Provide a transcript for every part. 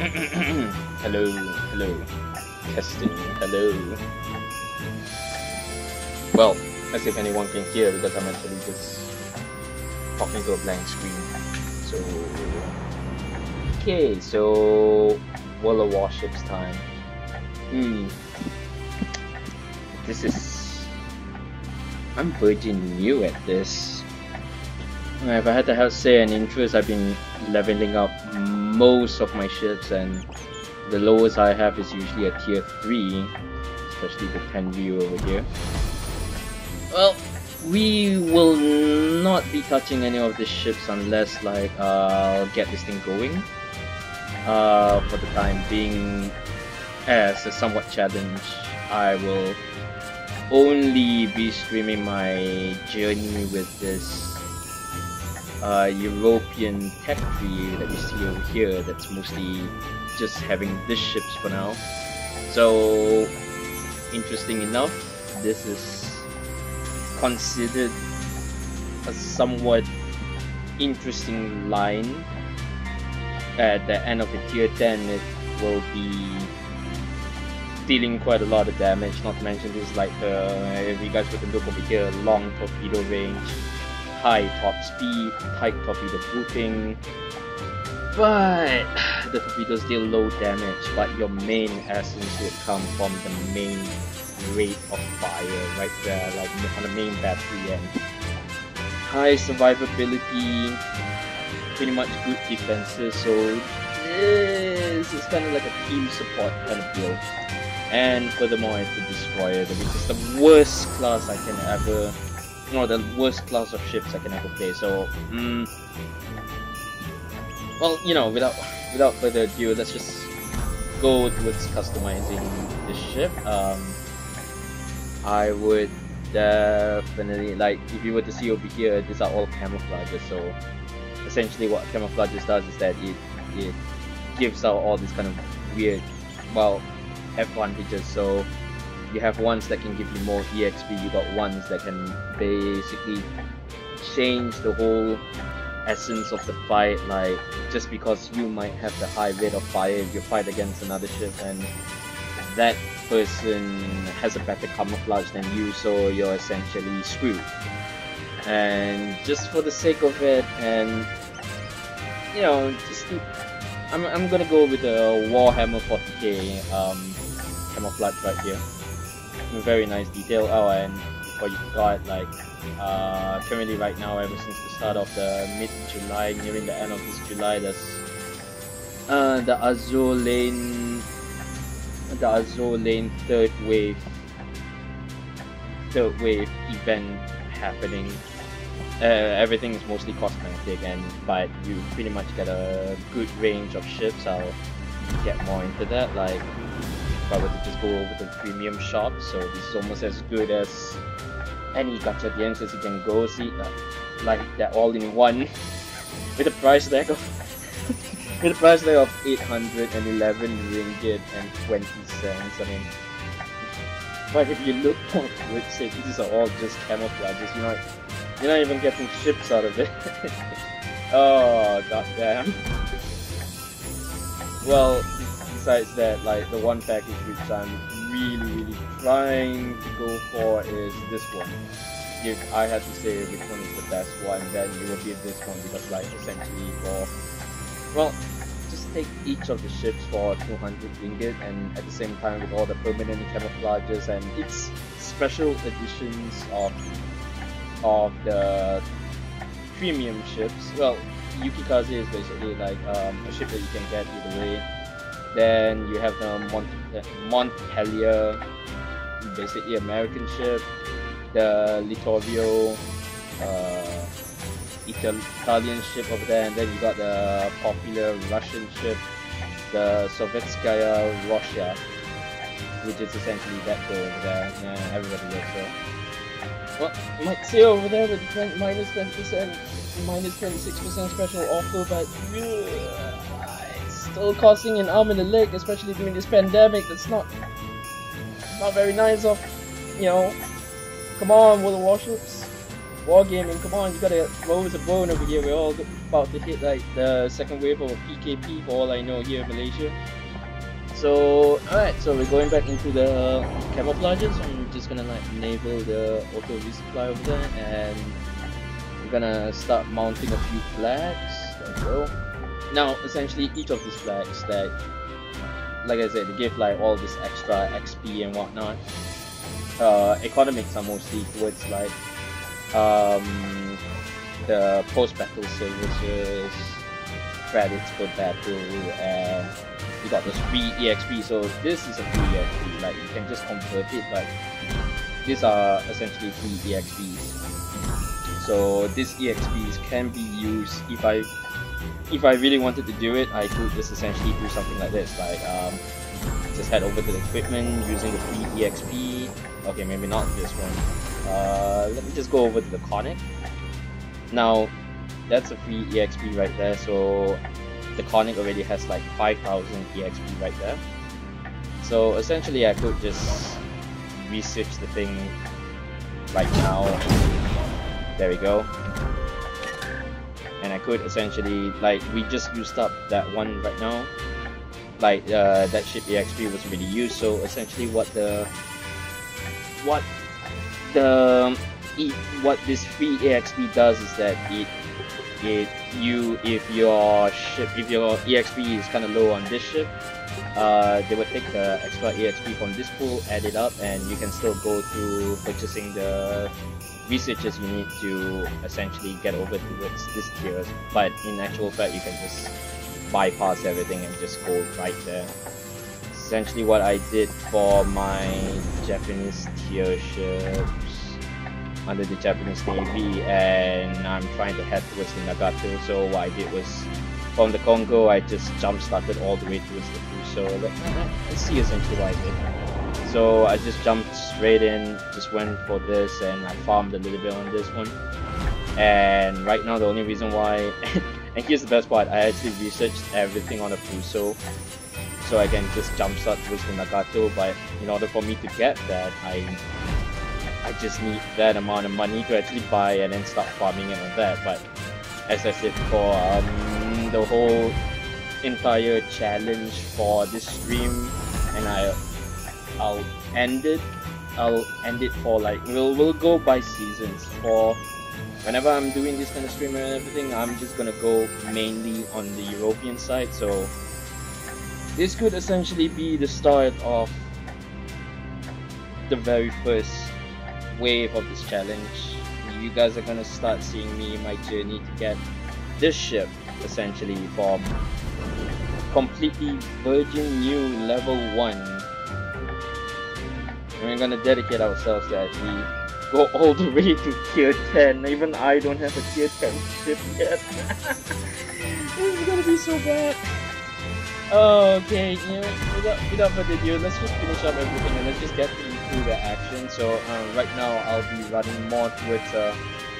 Hello, hello. Testing, hello. Well, as if anyone can hear because I'm actually just talking to a blank screen. So, okay, so World of Warships time. This is... I'm virgin new at this. If I had to say an interest, I've been leveling up most of my ships, and the lowest I have is usually a tier 3, especially the 10 view over here. Well, we will not be touching any of the ships unless I'll get this thing going. For the time being, as a somewhat challenge, I will only be streaming my journey with this European tech tree that you see over here. That's mostly just having these ships for now. So, interesting enough, this is considered a somewhat interesting line. At the end of the tier 10, it will be dealing quite a lot of damage. Not to mention this is like if you guys were to look over here, long torpedo range, high top speed, tight torpedo grouping, but the torpedoes deal low damage, but your main essence would come from the main rate of fire right there, like on the main battery end. High survivability, pretty much good defenses, so this is kind of like a team support kind of build. And furthermore, it's a destroyer, which is the worst class I can ever, the worst class of ships I can ever play. So, well, without further ado, let's just go towards customizing the ship. I would definitely, if you were to see over here, these are all camouflages. So, essentially, what camouflages does is that it gives out all these kind of weird, advantages. So you have ones that can give you more EXP, you got ones that can basically change the whole essence of the fight, like just because you might have the high rate of fire if you fight against another ship and that person has a better camouflage than you, so you're essentially screwed. And just for the sake of it, and I'm gonna go with the Warhammer 40k camouflage right here. Very nice detail. Oh, and what you got, currently right now, ever since the start of the mid-July, nearing the end of this July, there's the Azure Lane third wave event happening. Everything is mostly cosmetic, but you pretty much get a good range of ships. I'll get more into that. If I were to just go over to the premium shop, so this is almost as good as any gacha DMs you can go see, like that all in one, with a price tag of 811 ringgit and 20 cents. I mean, but if you look on website, these are all just camouflages. You're not even getting ships out of it. Oh goddamn. Well, besides that, the one package which I'm really trying to go for is this one. If I had to say which one is the best one, then it would be this one, because essentially just take each of the ships for 200 ringgit, and at the same time with all the permanent camouflages and its special editions of the premium ships. Well, Yukikaze is basically a ship that you can get either way. Then you have the Montpellier, basically American ship, the Littorio, Italian ship over there, and then you got the popular Russian ship, the Sovetskaya Russia, which is essentially that girl over there. Yeah, everybody looks so. Well, you might see over there with minus 20%, minus 26% special offer, but it's still costing an arm and a leg, especially during this pandemic. That's not very nice of, come on, World of Warships. Wargaming, come on, you gotta roll a bone over here. We're all about to hit like the second wave of a PKP for all I know here in Malaysia. So, alright, so we're going back into the camouflages. I'm just gonna like enable the auto resupply over there, and we're gonna start mounting a few flags. There we go. Now, essentially, each of these flags that, like I said, they give like all this extra XP and whatnot. Economics are mostly towards like the post-battle services, credits for battle, and you got this free EXP. So this is a free EXP, like you can just convert it, but these are essentially free EXPs. So these EXPs can be used if I really wanted to do it. I could just essentially do something like this, like just head over to the equipment using the free EXP. Okay, maybe not this one. Let me just go over to the Conic. Now, that's a free EXP right there, so the Conic already has like 5,000 EXP right there. So essentially I could just research the thing right now. There we go. And I could essentially, like, we just used up that one right now. Like, that ship EXP was really used, so essentially what this free EXP does is that if your EXP is kind of low on this ship, they would take the extra EXP from this pool, add it up, and you can still go through purchasing the researches you need to essentially get over towards this tier. But in actual fact, you can just bypass everything and just go right there. Essentially what I did for my Japanese tier ships under the Japanese Navy, and I'm trying to head towards the Nagato. So what I did was, from the Congo, I just jump started all the way towards the Fuso. Let's see essentially what I did. So I just jumped straight in, just went for this, and I farmed a little bit on this one. And right now the only reason why, and here's the best part, I actually researched everything on the Fuso, so I can just jump start towards the Nagato. But in order for me to get that, I just need that amount of money to actually buy and then start farming it on that. But as I said before, the whole entire challenge for this stream, and I'll end it for like, we'll go by seasons. For whenever I'm doing this kind of stream and everything, I'm just gonna go mainly on the European side. So this could essentially be the start of the very first wave of this challenge. You guys are gonna start seeing me, my journey to get this ship essentially from completely virgin new level 1. And we're gonna dedicate ourselves to actually go all the way to tier 10. Even I don't have a tier 10 ship yet. This is gonna be so bad. Okay, without further ado, let's just finish up everything and let's just get through the action. So right now I'll be running more towards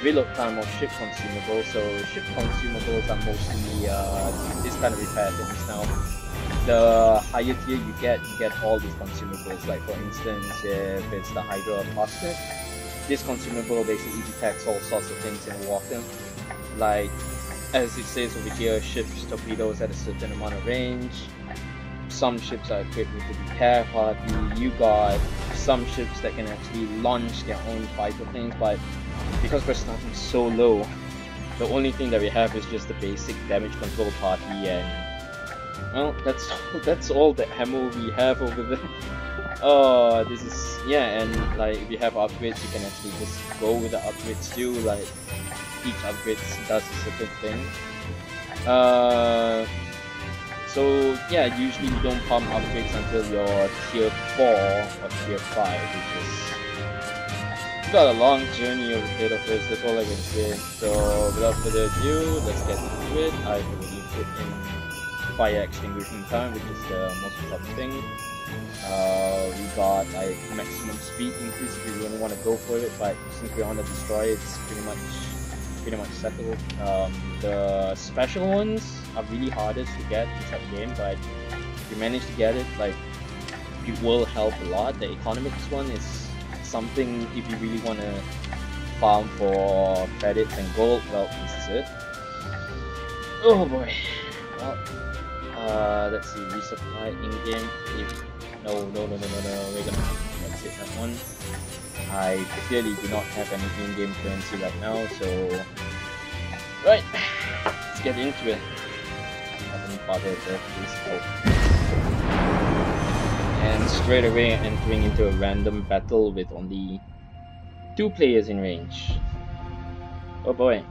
reload time of ship consumables. So ship consumables are mostly this kind of repair things. Now the higher tier you get all these consumables. Like for instance, if it's the Hydra Plastic, this consumable basically detects all sorts of things in water. Like, as it says over here, ships torpedoes at a certain amount of range. Some ships are equipped with the repair party. You got some ships that can actually launch their own fighter planes, but because we're starting so low, the only thing that we have is just the basic damage control party, and well, that's all the ammo we have over there. Oh, this is, yeah, and like if you have upgrades, you can actually just go with the upgrades too. Like each upgrade does a certain thing. So yeah, usually you don't pump upgrades until you're tier 4 or tier 5, which is, you got a long journey ahead of us, that's all I can say. So without further ado, let's get into it. I've already put in fire extinguishing time, which is the most important thing. We got like maximum speed increase if you really want to go for it, but since we're on the destroyer, it's pretty much settled. The special ones are really hardest to get inside the game, but if you manage to get it, like, it will help a lot. The economics one is something if you really want to farm for credits and gold. Well, this is it. Oh boy. Well, let's see, resupply in-game. No, we're gonna exit that one. I clearly do not have any in-game currency right now, so... Right, let's get into it. I haven't bothered to this out. And straight away entering into a random battle with only 2 players in range. Oh boy.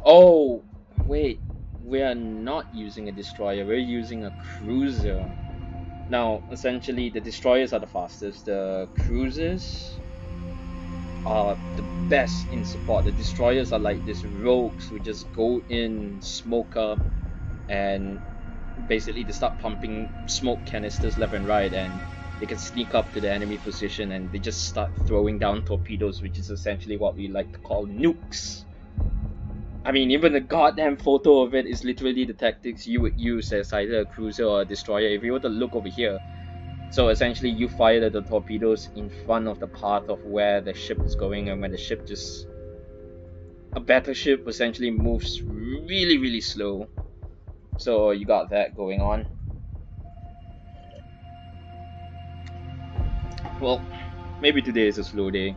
Oh, wait, we are not using a destroyer, we're using a cruiser. Now, essentially, the destroyers are the fastest, the cruisers are the best in support. The destroyers are like these rogues who just go in, smoke up, and basically they start pumping smoke canisters left and right, and they can sneak up to the enemy position and they just start throwing down torpedoes, which is essentially what we like to call nukes. I mean, even the goddamn photo of it is literally the tactics you would use as either a cruiser or a destroyer. If you were to look over here, so essentially you fire the torpedoes in front of the path of where the ship is going, and when the ship just... a battleship essentially moves really slow. So you got that going on. Well, maybe today is a slow day.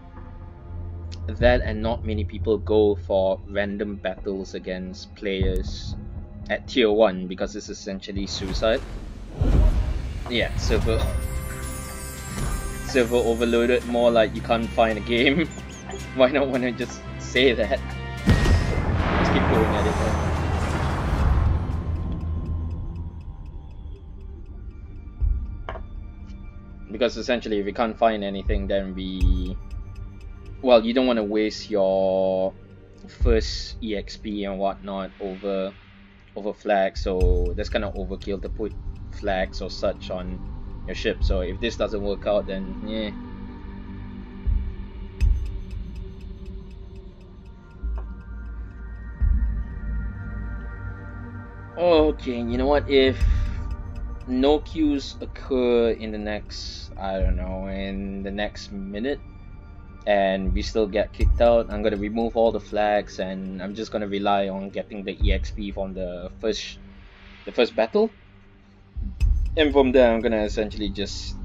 That and not many people go for random battles against players at tier 1 because it's essentially suicide. Yeah, server overloaded, more like you can't find a game. Why not wanna just say that? Let's keep going at it then. Because essentially if we can't find anything, then we... well, you don't want to waste your first EXP and whatnot over flags, so that's kind of overkill to put flags or such on your ship. So if this doesn't work out, then yeah. Okay, you know what, if no queues occur in the next, I don't know, in the next minute, and we still get kicked out, I'm gonna remove all the flags and I'm just gonna rely on getting the EXP from the first battle, and from there I'm gonna essentially just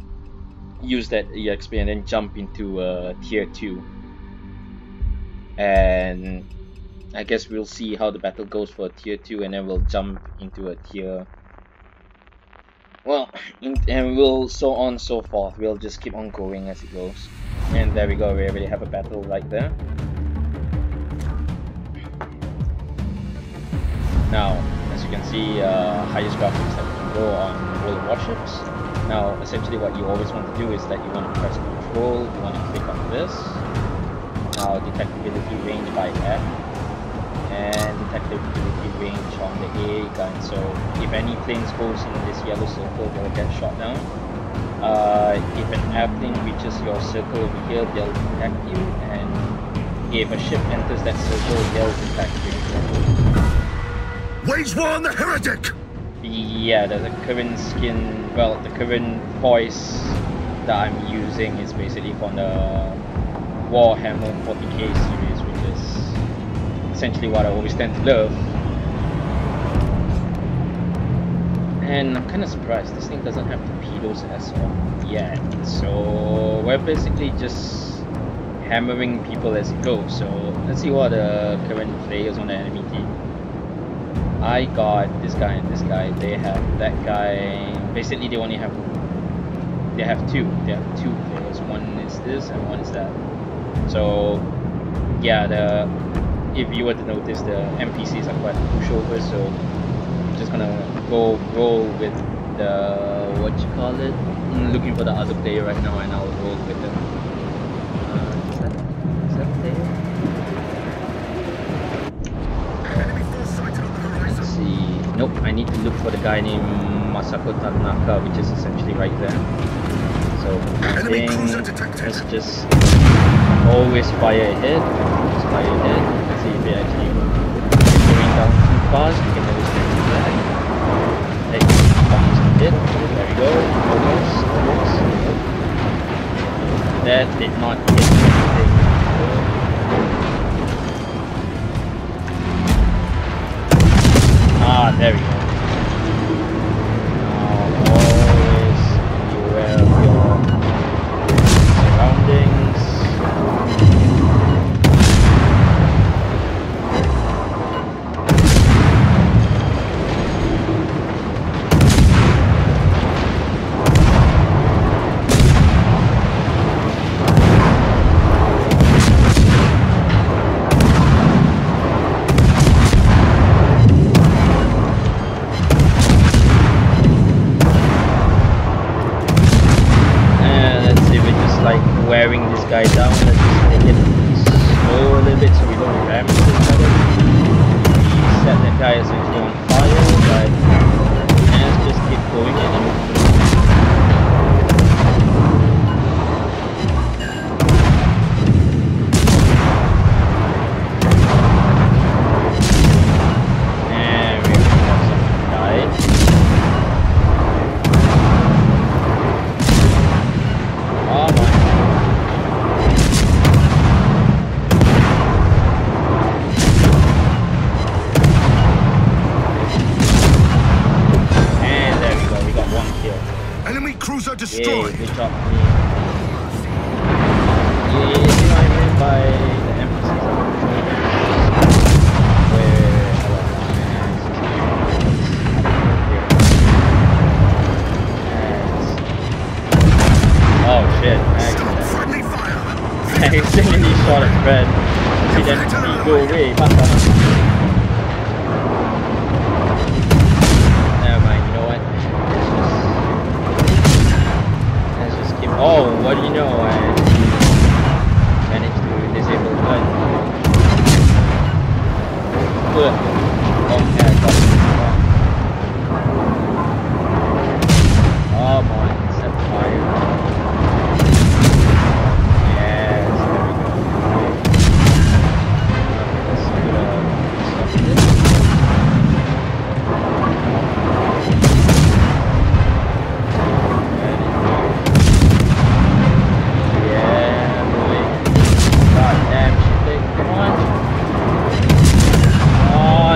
use that EXP and then jump into tier 2, and I guess we'll see how the battle goes for tier 2, and then we'll jump into a tier, well, and we'll so on so forth. We'll just keep on going as it goes. And there we go, we already have a battle right there. Now, as you can see, highest graphics that we can go on World Warships. Now, essentially what you always want to do is that you want to press Control, you want to click on this. Now, detectability range by F, and detectability range on the AA gun. So, if any planes goes in this yellow circle, they'll get shot down. If an airplane reaches your circle over here, they'll detect you, and if a ship enters that circle, they'll detect you. Wage war on the heretic! Yeah, the current skin, well, the current voice that I'm using is basically from the Warhammer 40k series, which is essentially what I always tend to love. And I'm kind of surprised this thing doesn't have torpedoes as of yet. So we're basically just hammering people as it goes. So let's see what the current players on the enemy team. I got this guy and this guy. They have that guy. Basically, they only have two. They have two players. One is this and one is that. So yeah, if you were to notice, the NPCs are quite pushover. So I'm just gonna go roll with the, what you call it? I'm looking for the other player right now, and I'll roll with them. Is that player? Let's see. Nope, I need to look for the guy named Masako Tanaka, which is essentially right there. So I think let's just always fire ahead. Just fire ahead. Let's see if they actually going down too fast. We can always take that. it. There we go. Almost. That did not hit anything. Ah, there we go. Now always be aware of your surroundings. Wearing this guy down, let's just make it slow a little bit so we don't ram into each other. We set that guy essentially on fire, but let's just keep going in. And we have something died. Oh my. Cruiser destroyed. Yeah, good job. Yeah, you know what I mean by the emphasis on where oh shit, friendly fire. I accidentally shot at Fred. See them go away, never mind, you know what? Oh, what do you know? I managed to disable the gun. Oh, yeah, I got it. Oh boy, set fire. Yes, there we go. Let's stop this. Oh,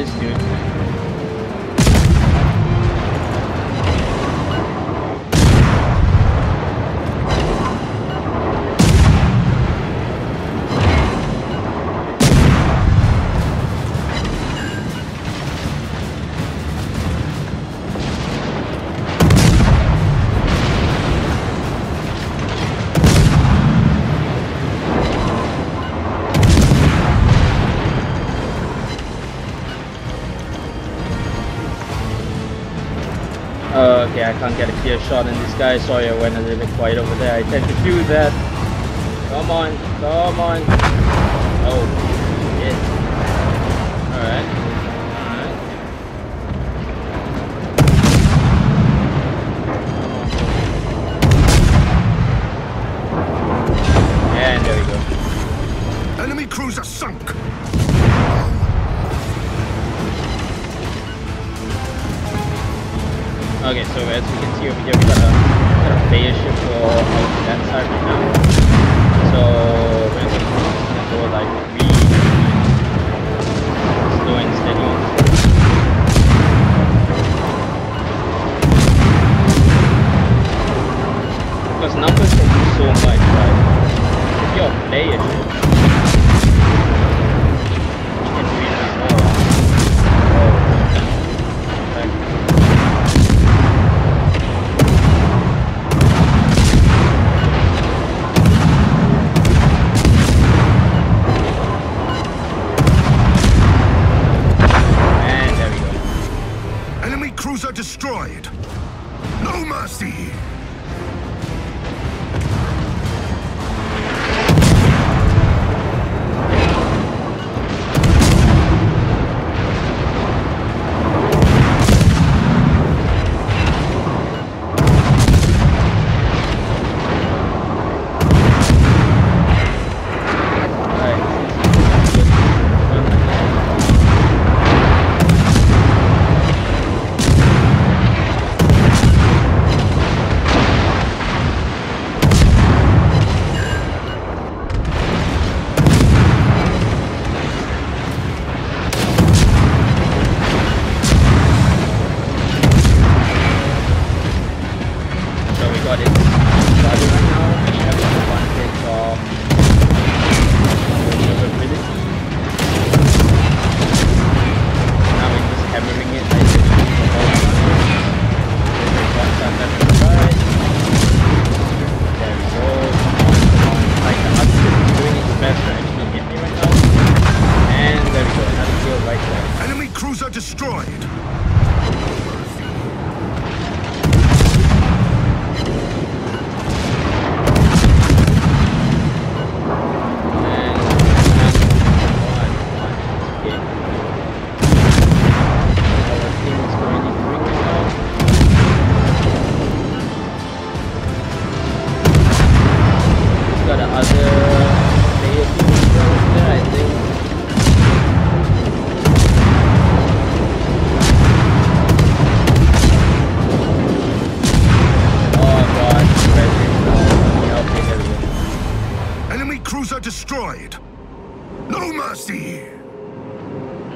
this dude. Okay, I can't get a clear shot on this guy. Sorry, I went a little bit quiet over there. I tend to do that. Come on, come on. Oh, shit. Alright. Alright. And there we go. Enemy cruiser sunk. Okay, so as we can see over here, we got a player ship for out that side right now. So we're gonna go like really slow and steady on this one. Because numbers can do so much, right? If you're a player ship, you can really do more. Oh, like, cruiser destroyed. No mercy. Destroyed. Destroyed. No mercy.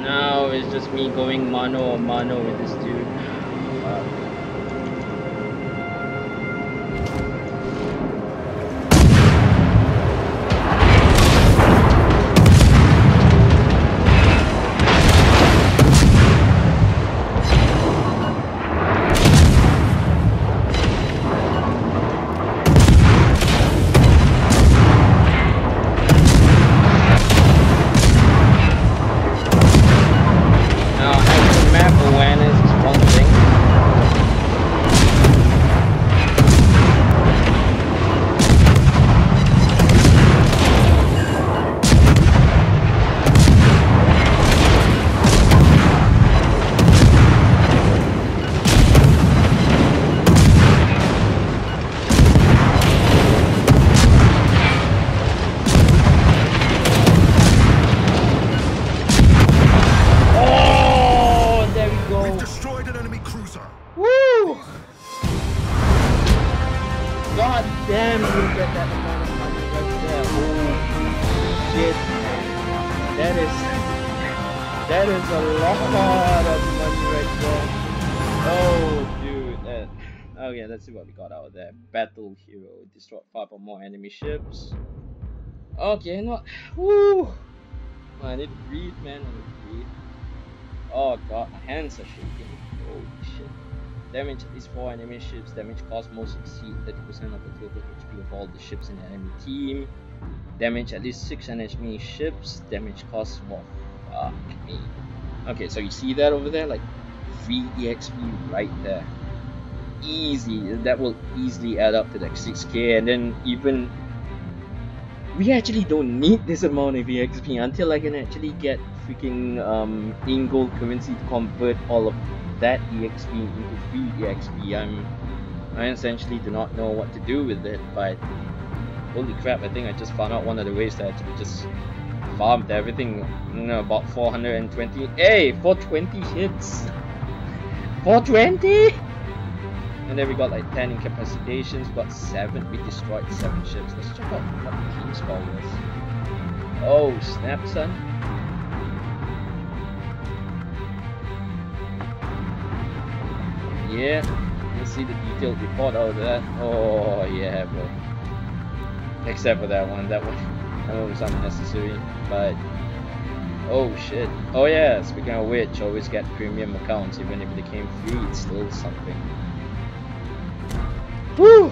Now it's just me going mano a mano with this dude. Map awareness is one thing. That is a lot of money right there. Oh, dude. Okay, let's see what we got out of there. Battle hero. Destroyed 5 or more enemy ships. Okay, not. Woo! I need to breathe, man. I need to breathe. Oh god, my hands are shaking. Holy shit. Damage at least 4 enemy ships. Damage cost most exceed 30% of the total HP of all the ships in the enemy team. Damage at least 6 enemy ships. Damage cost more. Fuck me. Okay, so you see that over there? Like 3 EXP right there. Easy. That will easily add up to like 6k, and then even we actually don't need this amount of EXP until I can actually get freaking in-gold currency to convert all of that EXP into free EXP. I essentially do not know what to do with it, but holy crap, I think I just found out one of the ways to actually just farmed everything. About 420. Hey, 420 hits! 420? And then we got like 10 incapacitations, we got 7, we destroyed 7 ships. Let's check out what the team score was. Oh snap, son. Yeah, let's see the detailed report out of that. Oh yeah, bro. Except for that one was unnecessary, but oh shit. Oh yeah, speaking of which, always get premium accounts. Even if they came free, it's still something. Whew.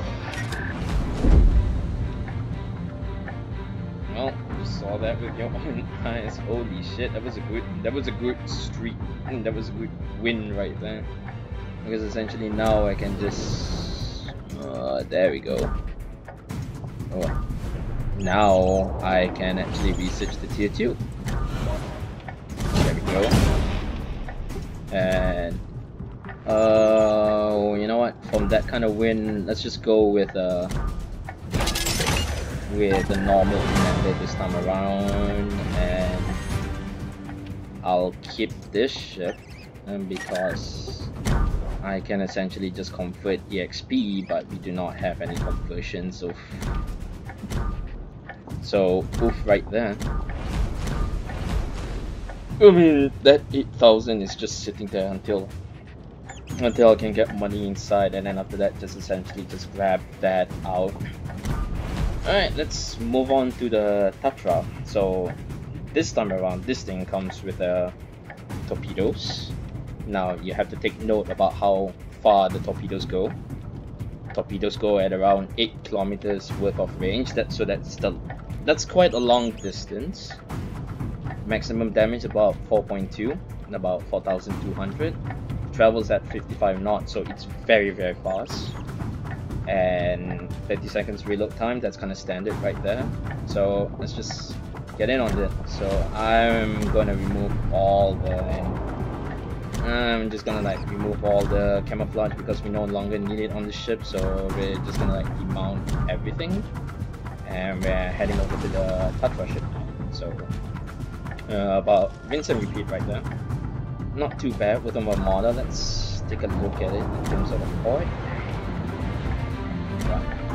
Well, you saw that with your own eyes. Holy shit, that was a good streak. That was a good win right there. Because essentially now I can just there we go. Oh. Now I can actually research the tier 2. There we go. And you know what? From that kind of win, let's just go with the normal commander this time around, and I'll keep this ship, and because I can essentially just convert EXP, but we do not have any conversions, so oof right there. I mean, that 8,000 is just sitting there until I can get money inside, and then after that just essentially just grab that out. Alright, let's move on to the Tatra. So this time around, this thing comes with torpedoes. Now you have to take note about how far the torpedoes go. Torpedoes go at around 8 kilometers worth of range. That's quite a long distance. Maximum damage about 4.2 and about 4,200. Travels at 55 knots, so it's very very fast. And 30 seconds reload time, that's kind of standard right there. So let's just get in on it. So I'm gonna remove all remove all the camouflage because we no longer need it on the ship. So we're just gonna like demount everything, and we're heading over to the Tatra ship now. So about rinse and repeat right there. Not too bad with the Armada. Let's take a look at it in terms of the port.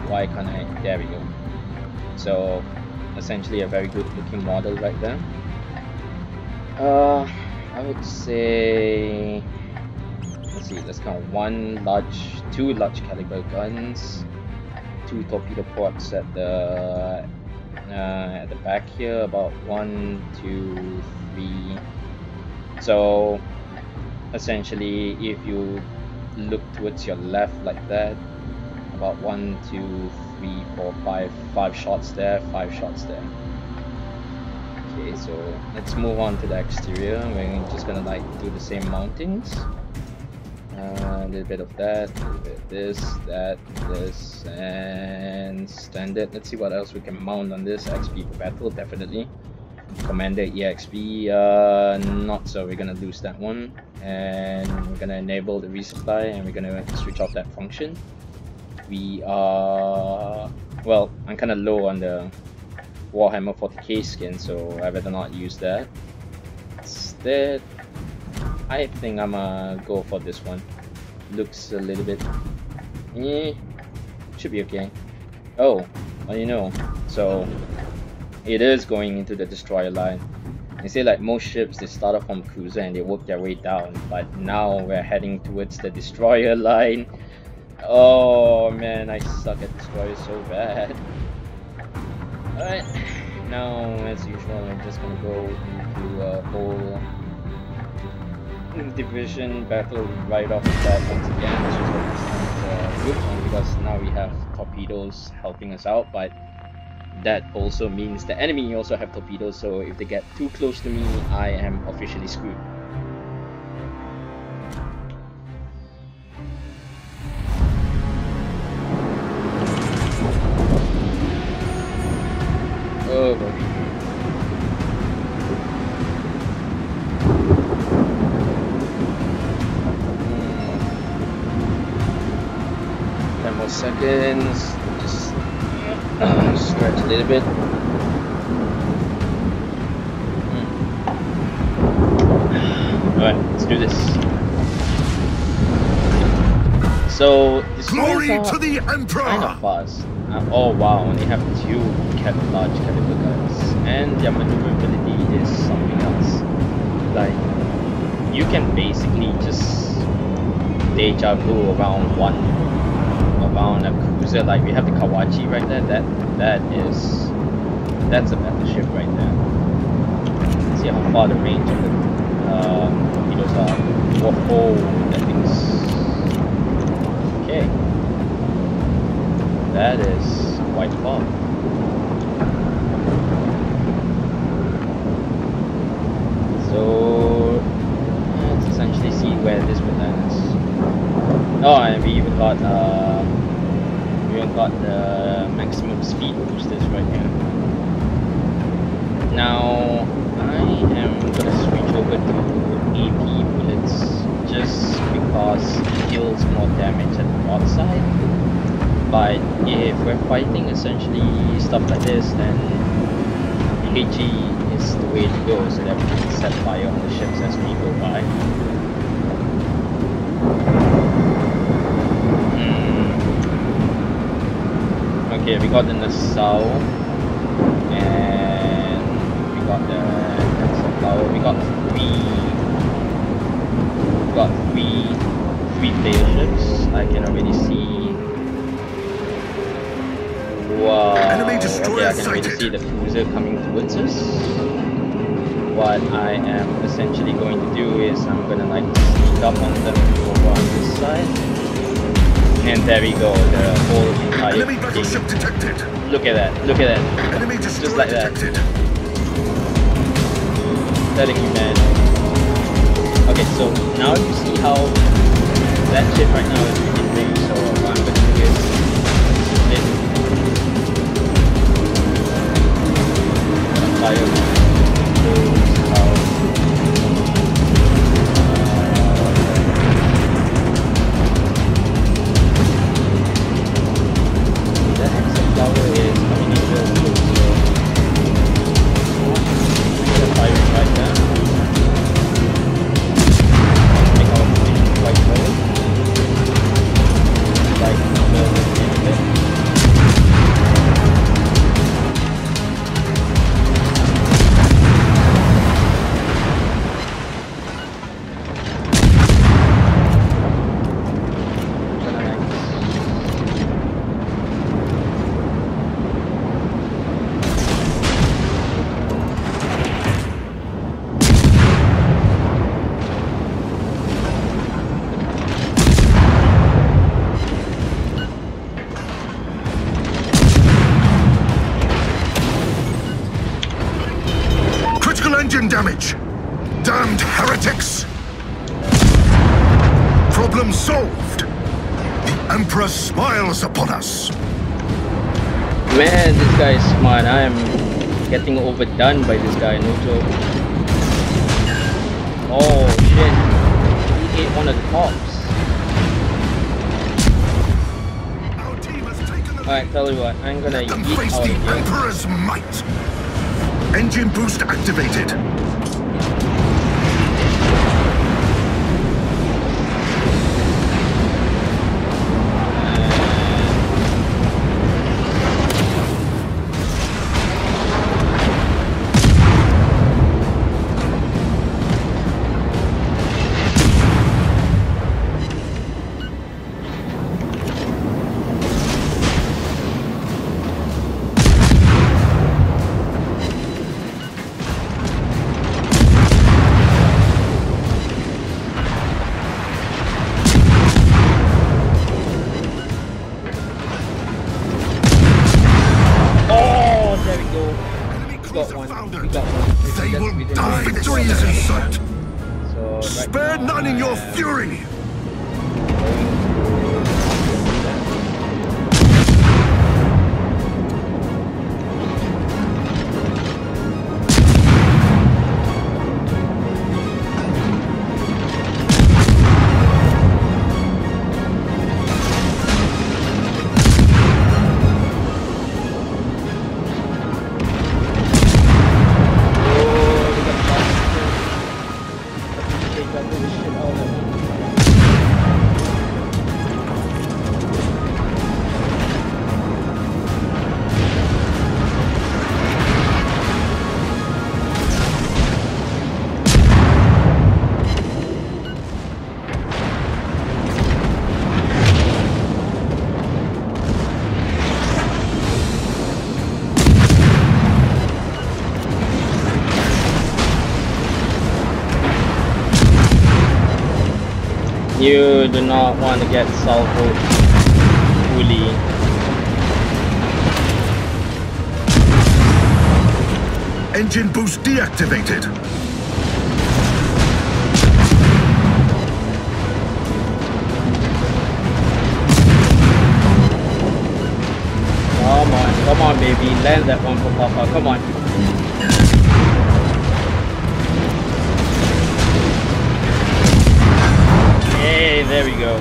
Why can't I? There we go. So essentially a very good looking model right there. I would say, let's see, let's count 2 large caliber guns, 2 torpedo ports at the back here, about 1, 2, 3. So essentially if you look towards your left like that, about 1, 2, 3, 4, 5 shots there, 5 shots there. Okay, so let's move on to the exterior. We're just gonna like do the same mountings. A little bit of that, a little bit of this, that, this, and standard. Let's see what else we can mount on this. XP for battle, definitely. Commander EXP, not so. We're gonna lose that one, and we're gonna enable the resupply, and we're gonna switch off that function. We are, well, I'm kind of low on the Warhammer 40k skin, so I better not use that. Instead, I think I'm gonna go for this one. Looks a little bit, should be okay. Oh, well, you know, so it is going into the destroyer line. They say like most ships, they start off from cruiser and they work their way down, but now we're heading towards the destroyer line. Oh man, I suck at destroyers so bad. Alright, now as usual, I'm just gonna go into a whole division battle right off the bat once again, which is what this good one, because now we have torpedoes helping us out, but that also means the enemy also have torpedoes, so if they get too close to me, I am officially screwed. Oh boy. 10 more seconds. Just stretch a little bit. Alright, let's do this. So, Glory to the Emperor! Kind of fast. Oh wow, and they have two large caliber guns, and their maneuverability is something else. Like, you can basically just deja vu around a cruiser. Like we have the Kawachi right there. That's a battleship right there. Let's see how far the range of the torpedoes are. Whoa, that thing's okay. That is quite far. So let's essentially see where this will land us. Oh, and we even got the maximum speed boosters right here. Now I am gonna switch over to AP bullets just because it deals more damage at the broadside. But if we're fighting essentially stuff like this, then HE is the way to go, so that we can set fire on the ships as we go by. Okay, we got the Nassau, and we got the Nassau. We got three player ships. I can already see. Wow. Enemy destroyer okay, I can already sighted. see the cruiser coming towards us. What I am essentially going to do is I'm gonna like sneak up on them over on this side. And there we go, the whole entire Enemy battleship detected. Look at that, look at that. Enemy destroyer Just like that. detected. Telling you, man. Okay, so now you see how that ship right now is really big, so what I'm gonna do is split. I'm gonna fire those out. That exit flower is coming in real close, so I'm gonna fire it right there. Make our position quite low. Like a bit. Engine damage! Damned heretics! Problem solved! The Emperor smiles upon us! Man, this guy is smart. I am getting overdone by this guy, no joke. Oh shit, he ate one of the tops. Alright, tell you what, I'm gonna Let them yeet face out the of here. Emperor's might! Engine boost activated! victory is in sight. So right Spare now none in your I'm fury. You do not want to get salvoed fully. Engine boost deactivated. Come on, baby, land that one for Papa. Come on. Hey, there we go.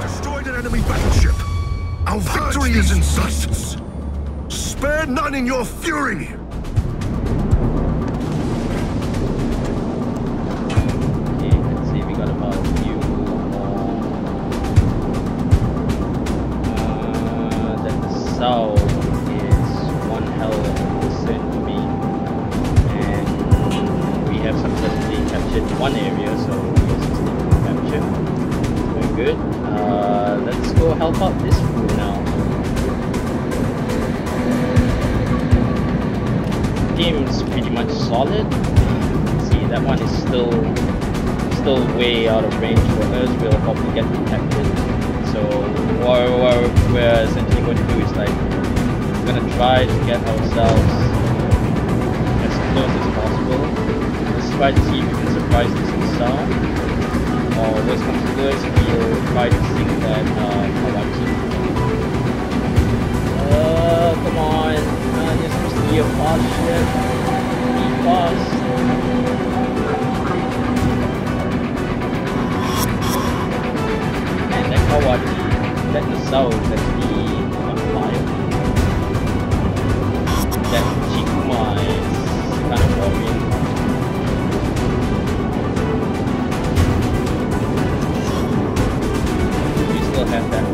Destroyed an enemy battleship. Our victory is in sight. Spare none in your fury. Okay, let's see. We got about a few more. Then the south is one hell of a concern to me, and we have successfully captured one area, so we are successfully captured. Very good. Let's go help out this fool now. Team's pretty much solid. See, that one is still way out of range for us. We'll probably get detected. So what we're essentially going to do is like we're gonna try to get ourselves as close as possible. Let's try to see if we can surprise this in sound. Or worst comes to worst, we'll try to sink that Hawaii. Come on. You're supposed to be a fast ship. Be fast. And that Hawaii, that the south actually on fire. That Chikuma is kind of worrying. Have that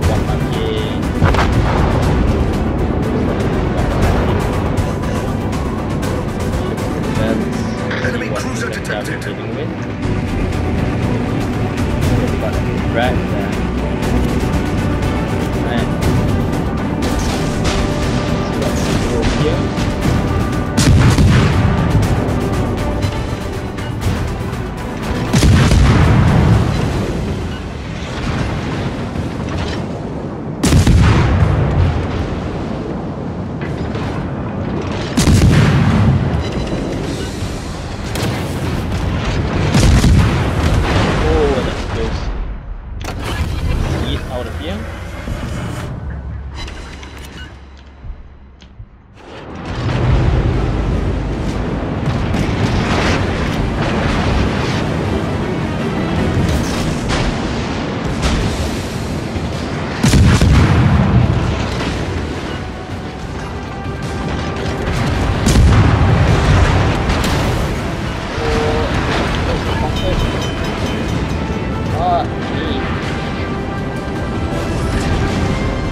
enemy cruiser detected. We got a rat there. And let's go here.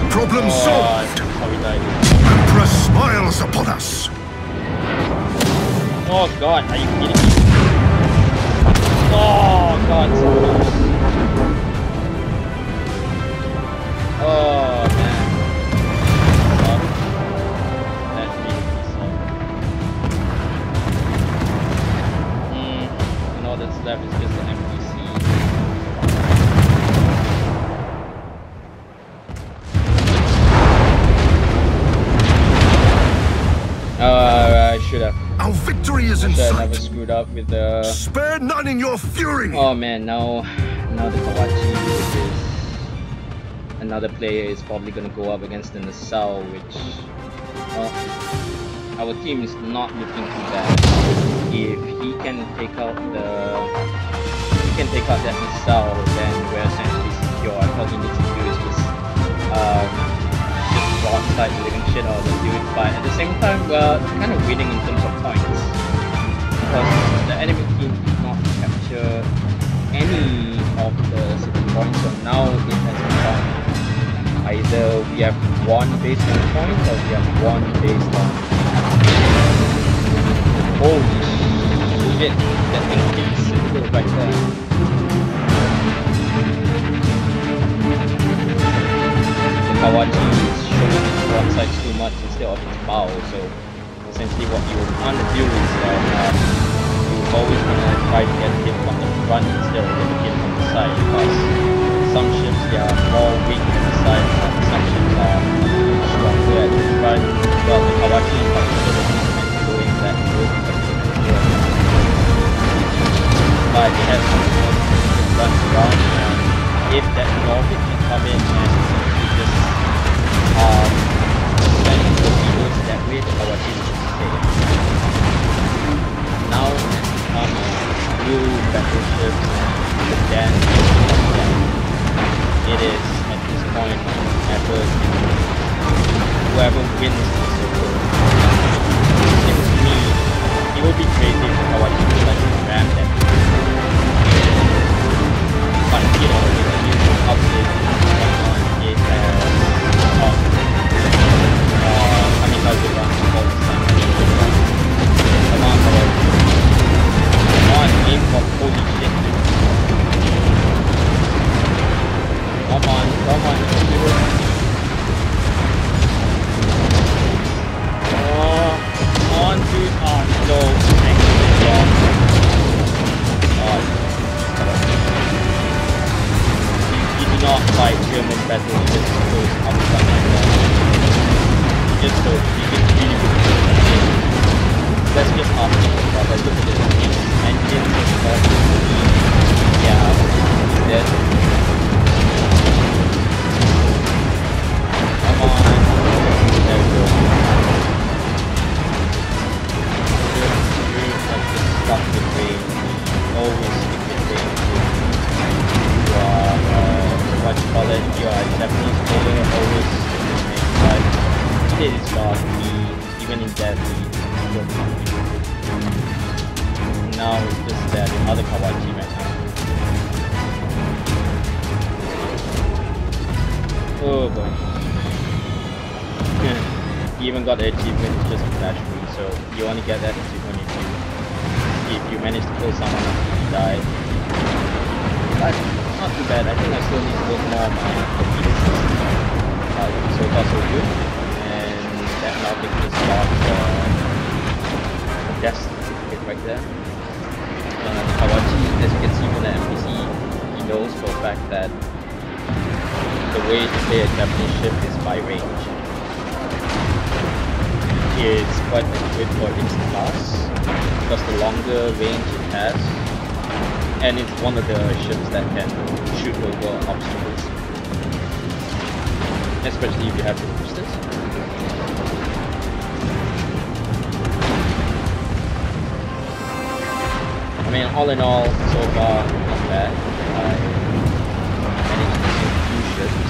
Problem solved. Emperor smiles upon us. Oh god, are you kidding me? Oh god, so close. Oh man. That really sucks. And all that's left is just an empty sea. I should have. Our victory is is in I never sight. screwed up with the... Spare none in your fury! Oh man, now the Kawachi, which is another player, is probably gonna go up against the Nassau, which, well, our team is not looking too bad. If he can take out that Nassau, then we're essentially secure. All he needs to do is just broadside the living shit out of the dude, but at the same time we're kind of winning in terms of points because the enemy team did not capture any of the city points, so now it has become either we have won based on points or we have won based on... Holy shit, that thing is simple right there. Kawachi is showing its broadsides too much instead of its bow, so essentially what you want to do is that you're always going to try to get hit from the front instead of getting hit from the side, because some ships they are more weak on the side and some ships are stronger at the front. Well, the Kawachi in particular is meant to go in that good, but it has something that runs around, and if that Nordic can come in and just send the torpedoes that way, the Kawachi is safe. Now new battleships and then it is at this point whoever wins this circle. It to me, it would be crazy if the Kawachi would like to ram that. But you know, with the new update going on, it has kamikaze runs all the time. Come on, Kawachi. Come on, aim for holy shit. Come on, on, dude. Oh, no. Thank you, do not fight German battleships close up front like that. You just really that's just optical, but look at this. Engines and stuff. Yeah, he's dead. Come on. There we go. Just stuck with range. Always stick with range. You are, what you call it, you are a Japanese player, always stick with range. But he did his job, even in death, he still competed. Now it's just that other Kawachi right now. Oh boy. He even got the achievement just for dash free, so you only get that achievement if you manage to kill someone after you die. But not too bad, I think I still need to work more on my defeated system. So far so good. And that now can just got the death certificate right there. Kawachi, as you can see from the NPC, he knows for a fact that the way to play a Japanese ship is by range. It's quite good for its class because the longer range it has, and it's one of the ships that can shoot over obstacles, especially if you have the boosters. I mean, all in all, so far, not bad. I managed to sink 2 ships,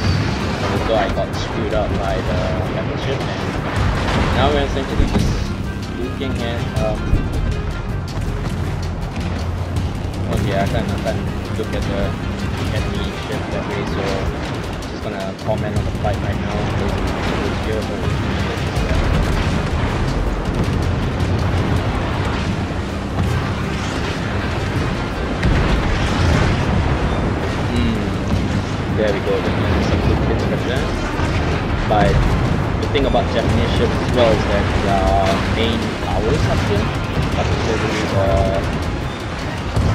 although I got screwed up by the battleship, and now we're essentially just looking at, okay, I can't look at the enemy ship that way, so I'm just gonna comment on the fight right now. There we go, some good hits right there. But the thing about Japanese ships as well is that their main towers up here, particularly the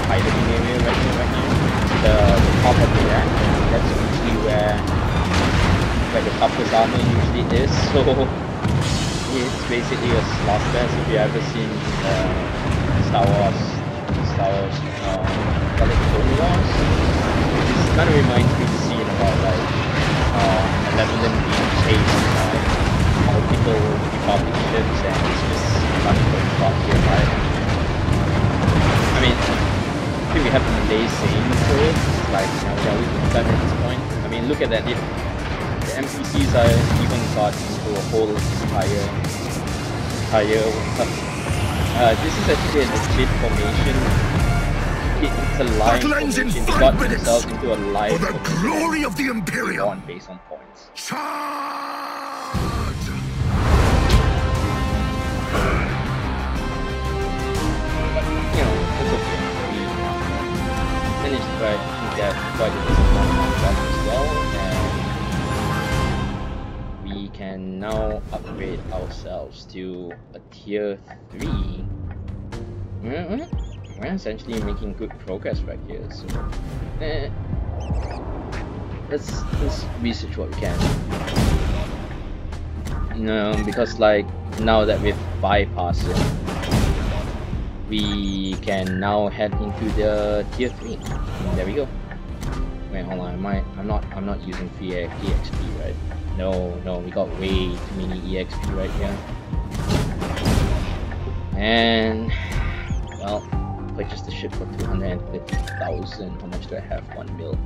piloting area right now, the top of the rack, that's usually where the toughest armor usually is, so it's basically a slaughterfest. If you ever seen Star Wars, call it Clone Wars. This kind of reminds me of the scene about like Malevolent being chased by multiple Republic ships and it's just running for the top here, right? I mean, I think we have the Malay saying for it. It's like, you know, yeah, we've done at this point. I mean, look at that. If the NPCs are even got into a whole entire this is actually a legit formation. It's a line formation. They got themselves into a live for the glory of the Imperium. Based on points. Charge! You know, it's okay. We finished right to get quite a decent amount of stuff as well, and we can now upgrade ourselves to a tier 3. We're essentially making good progress right here, so let's research what we can. No, because like now that we've bypassed it, we can now head into the tier 3. There we go. Wait, hold on. I'm not using free EXP, right? No, we got way too many EXP right here. And well, purchase the ship for 250,000. How much do I have? 1 mil.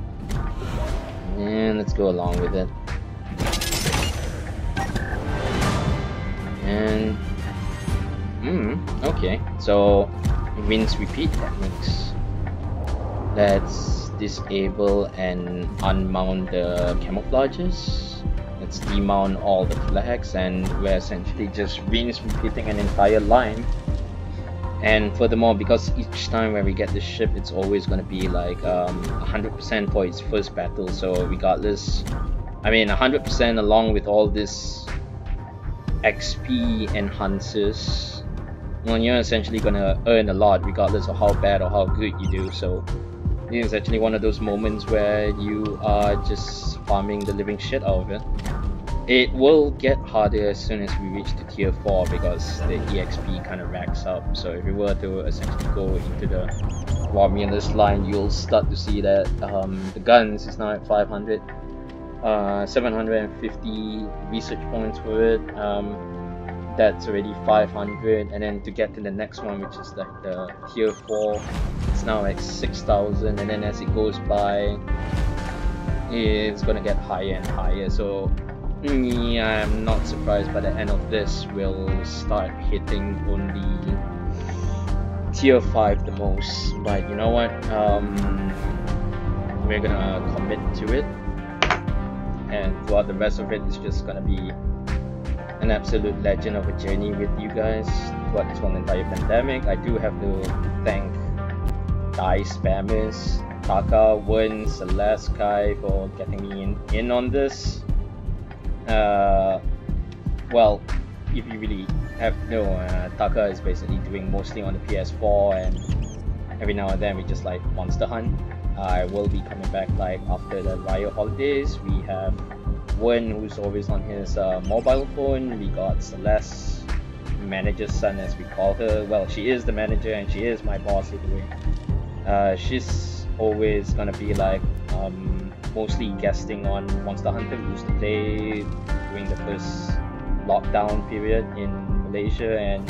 And let's go along with it. And okay, so rinse repeat techniques. Let's disable and unmount the camouflages. Let's demount all the flags, and we're essentially just rinse repeating an entire line. And furthermore, because each time when we get the ship, it's always going to be like 100% for its first battle. So regardless, I mean 100% along with all this XP enhancers, well, you're essentially going to earn a lot regardless of how bad or how good you do. So this is actually one of those moments where you are just farming the living shit out of it. It will get harder as soon as we reach to tier 4 because the EXP kind of racks up. So if you were to essentially go into the Romulus line, you'll start to see that the guns is now at 500, 750 research points for it. That's already 500, and then to get to the next one, which is like the tier 4, it's now at 6,000, and then as it goes by, it's gonna get higher and higher. So yeah, I'm not surprised by the end of this we'll start hitting only tier 5 the most. But you know what, we're gonna commit to it, and throughout the rest of it, it's just gonna be an absolute legend of a journey with you guys throughout this one entire pandemic. I do have to thank die spammers, Taka, Wen, Celeste, Kai for getting me in on this. Well, if you really have no, Taka is basically doing mostly on the PS4, and every now and then we just like monster hunt. I will be coming back like after the Riot holidays. We have Wen, who's always on his mobile phone. We got Celeste, manager's son as we call her. Well, she is the manager and she is my boss anyway. She's always gonna be like mostly guesting on Monster Hunter. We used to play during the first lockdown period in Malaysia, and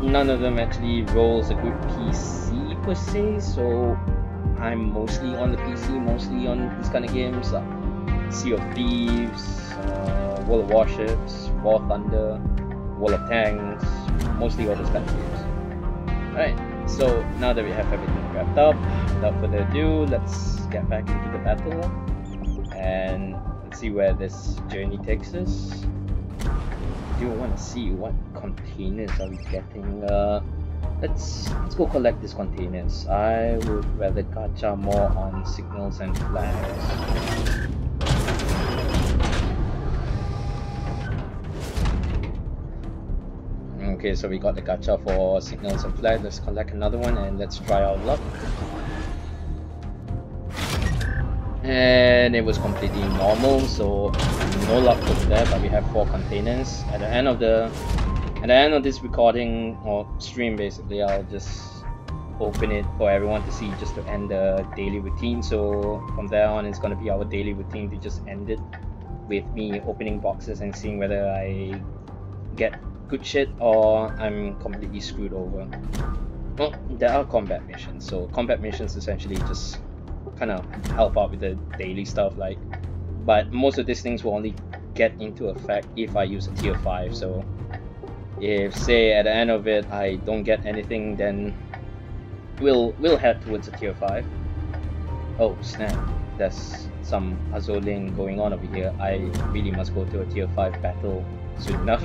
none of them actually rolls a good PC per se, so I'm mostly on the PC, mostly on these kind of games, Sea of Thieves, World of Warships, War Thunder, World of Tanks, mostly all those kind of games. Alright, so now that we have everything wrapped up, without further ado, let's get back into the battle and let's see where this journey takes us. I do want to see what containers are we getting. Let's go collect these containers. I would rather gacha more on signals and flags. Okay, so we got the gacha for signals and flags. Let's collect another one and let's try our luck. And it was completely normal, so no luck over there, but we have 4 containers. At the end of the At the end of this recording or stream, basically, I'll just open it for everyone to see, just to end the daily routine. So from there on, it's gonna be our daily routine to just end it with me opening boxes and seeing whether I get good shit or I'm completely screwed over. Well, there are combat missions, so combat missions essentially just kind of help out with the daily stuff, like, but most of these things will only get into effect if I use a tier 5. So if, say, at the end of it I don't get anything, then we'll head towards a tier 5. Oh snap, there's some Azoling going on over here. I really must go to a tier 5 battle soon enough.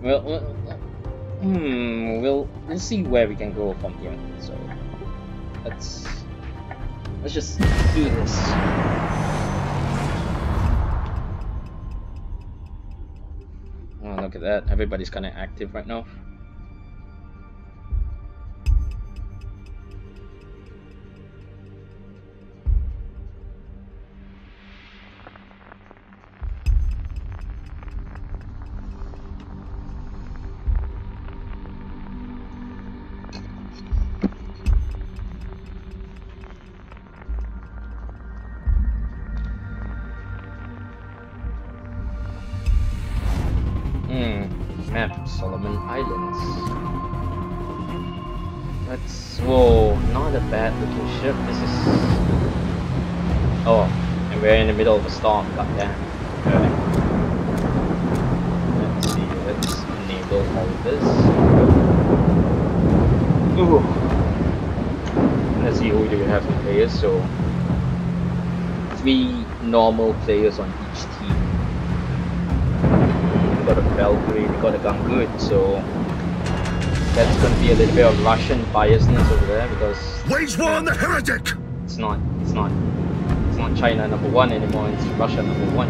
We'll see where we can go from here. So let's just do this. Oh, look at that, everybody's kind of active right now. Map, Solomon Islands. That's, whoa, not a bad looking ship. This is, oh, and we're in the middle of a storm, goddamn. Okay. Let's see, let's enable all of this. Ooh. Let's see, who do we have in players? So 3 normal players on each team. We got a Valkyrie, we got a Gangut, so that's going to be a little bit of Russian biasness over there, because wage war on the heretic. It's not China #1 anymore. It's Russia #1.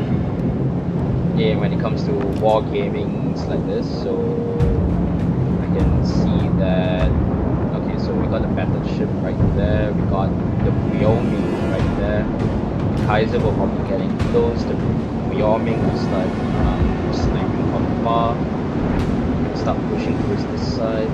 Yeah, when it comes to war gamings like this, so I can see that. Okay, so we got the battleship right there. We got the Wyoming right there. Kaiser will probably getting close. The Wyoming is like sniping from far. Start pushing towards this side.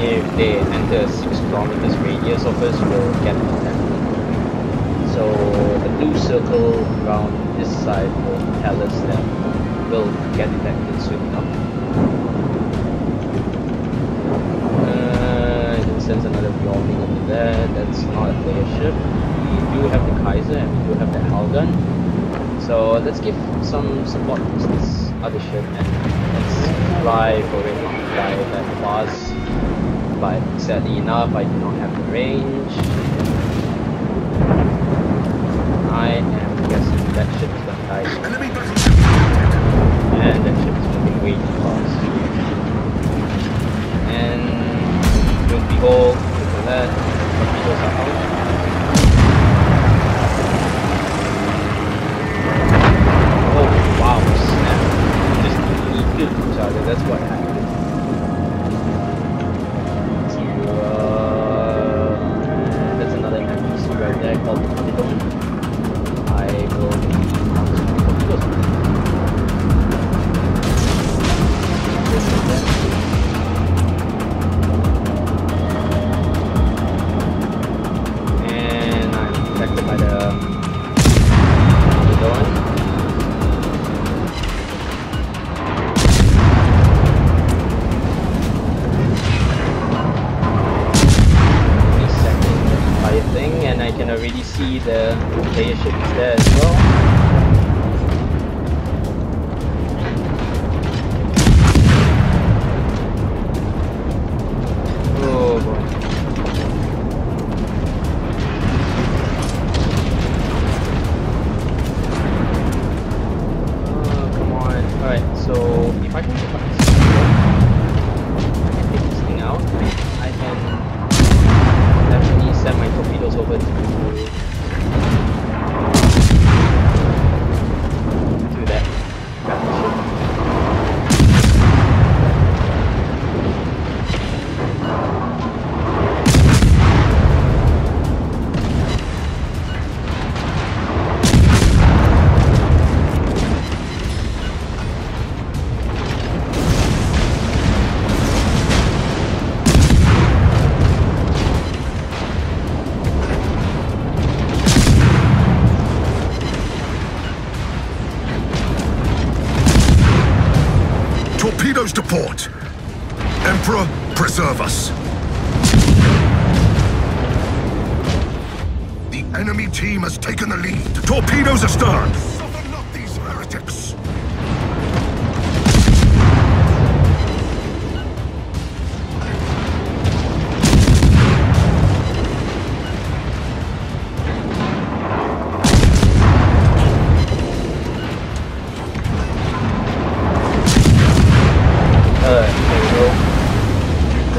If they enter a 6 kilometers radius of us, we'll get detected. So the blue circle around this side will tell us that we'll get detected soon enough. You can sense another Wyoming over there. That's not a player ship. We do have the Kaiser and we do have the Halgan. So let's give some support to this other ship and let's fly for it, not fly that fast. But sadly enough, I do not have the range. I am guessing that ship is gonna die. And that ship is moving way too fast. And lo and behold, look at that, torpedoes are out. Oh wow, snap. Just yeeted each other, that's what happened. That's another NPC right there called Teitoku. I will and I'm detected by the Ojisan. Thing, and I can already see the player ship is there as well. Oh boy. Oh, come on. Alright, so if I can get back this, I can take this thing out. I can definitely send my torpedoes over to to port. Emperor, preserve us. The enemy team has taken the lead. Torpedoes astern. Suffer not these heretics.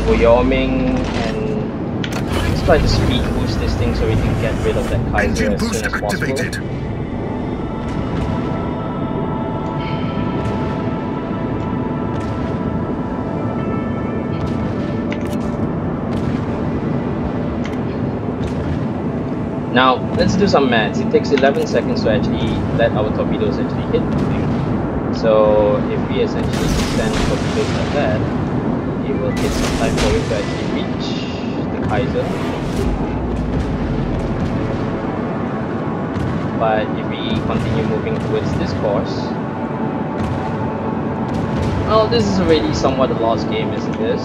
Wyoming, and let's try to speed boost this thing so we can get rid of that Kaiser as soon as activated. Possible. Now, let's do some maths. It takes 11 seconds to actually let our torpedoes actually hit the thing. So, if we essentially send torpedoes like that, it will take some time for it to actually reach the Kaiser. But if we continue moving towards this course, well, this is already somewhat a lost game, isn't this?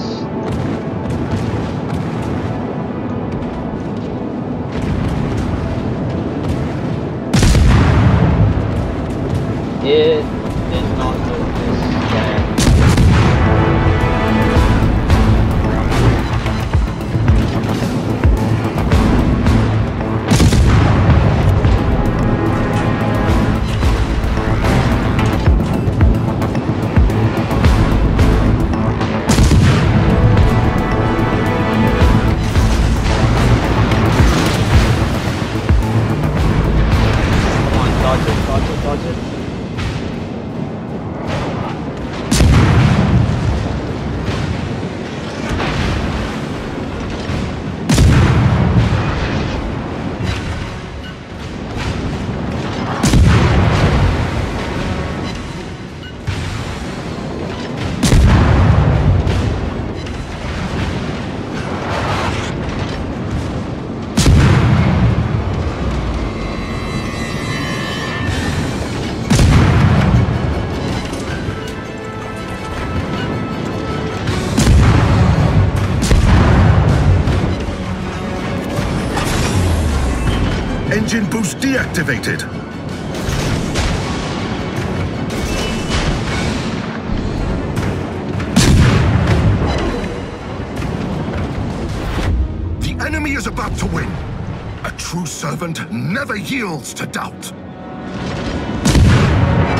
It did not notice that. Dodge it. Engine boost deactivated. The enemy is about to win. A true servant never yields to doubt.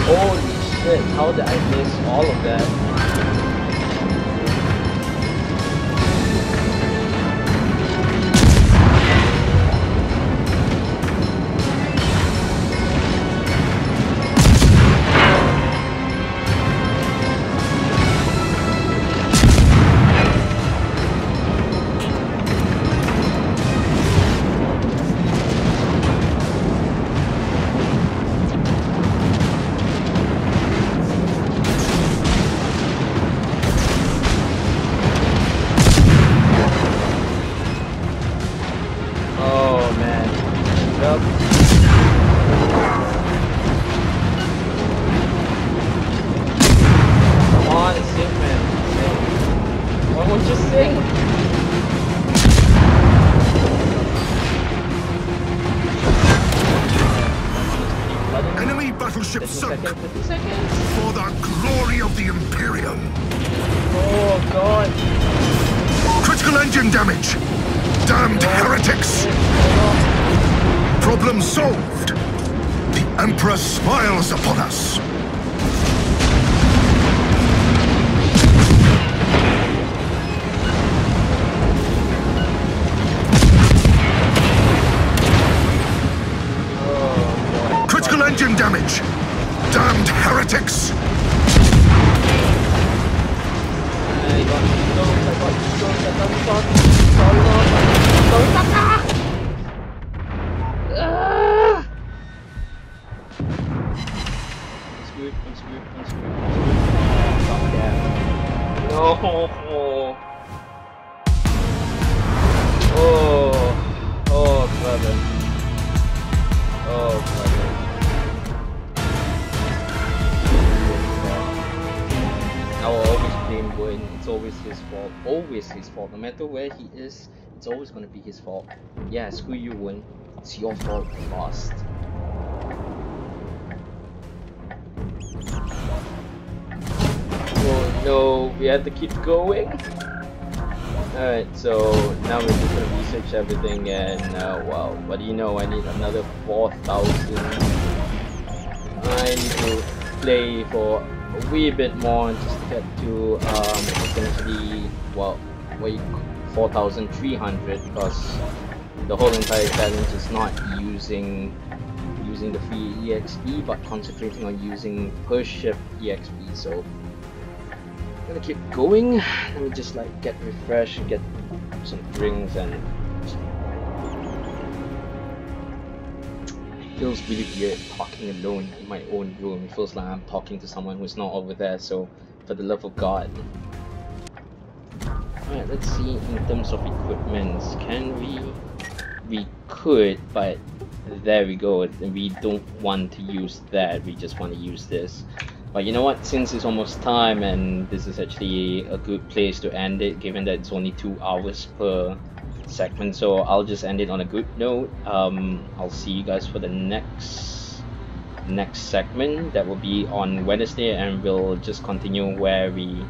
Holy shit, how did I miss all of that? Warship sunk for the glory of the Imperium. Oh god. Critical engine damage. Damned heretics. Problem solved. The Emperor smiles upon us. Critical engine damage. Damned heretics. I will always always his fault. Always his fault. No matter where he is, it's always gonna be his fault. Yeah, screw you, Win. It's your fault, lost. Oh no, we have to keep going. Alright, so now we're just gonna research everything, and wow, what do you know? I need another 4,000. I need to play for a wee bit more just to get to essentially, well, 4,300, because the whole entire challenge is not using the free EXP, but concentrating on using per ship EXP. So I'm gonna keep going. Let me just like get refreshed, get some drinks, and it feels really weird talking alone in my own room. It feels like I'm talking to someone who's not over there. So for the love of God. Alright, let's see in terms of equipments. Can we could, but there we go. We don't want to use that, we just want to use this. But you know what, since it's almost time, and this is actually a good place to end it, given that it's only 2 hours per segment, so I'll just end it on a good note. I'll see you guys for the next segment. That will be on Wednesday, and we'll just continue where we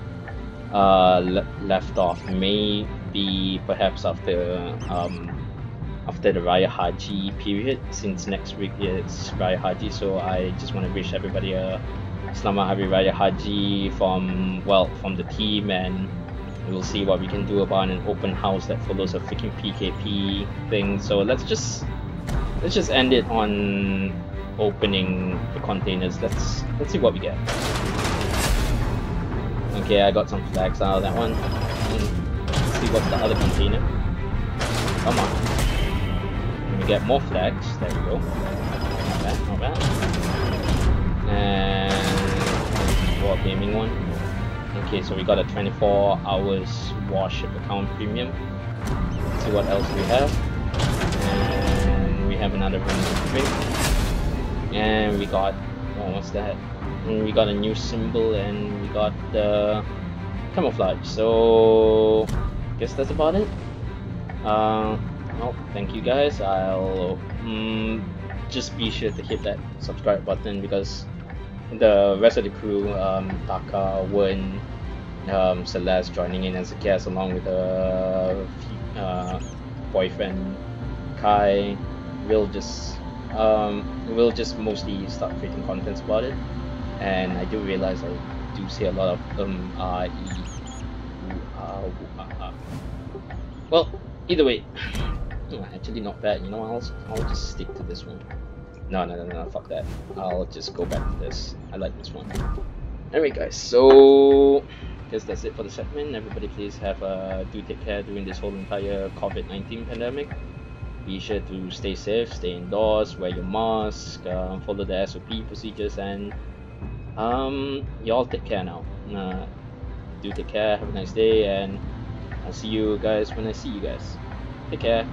left off. Maybe perhaps after the Raya Haji period, since next week is Raya Haji. So I just want to wish everybody a Selamat Hari Raya Haji from the team, and we'll see what we can do about an open house that follows a freaking PKP thing. So let's just end it on opening the containers. Let's see what we get. Okay, I got some flags out of that one. Let's see what's the other container. Come on. We get more flags. There we go. Not bad, not bad. And war gaming one. Okay, so we got a 24 hours Warship account premium. Let's see what else we have. And we have another room to drink. And we got, oh, what's that? And we got a new symbol, and we got the camouflage. So guess that's about it. Well, thank you guys. I'll just be sure to hit that subscribe button, because the rest of the crew, Taka, Wen, Celeste joining in as a guest along with her boyfriend Kai, we'll just mostly start creating contents about it. And I do realize I do say a lot of well, either way, actually not bad. You know, I'll just stick to this one. No, fuck that. I'll just go back to this. I like this one. Anyway, guys, so guess that's it for the segment. Everybody, please do take care during this whole entire COVID-19 pandemic. Be sure to stay safe, stay indoors, wear your mask, follow the SOP procedures, and y'all take care now. Do take care. Have a nice day, and I'll see you guys when I see you guys. Take care.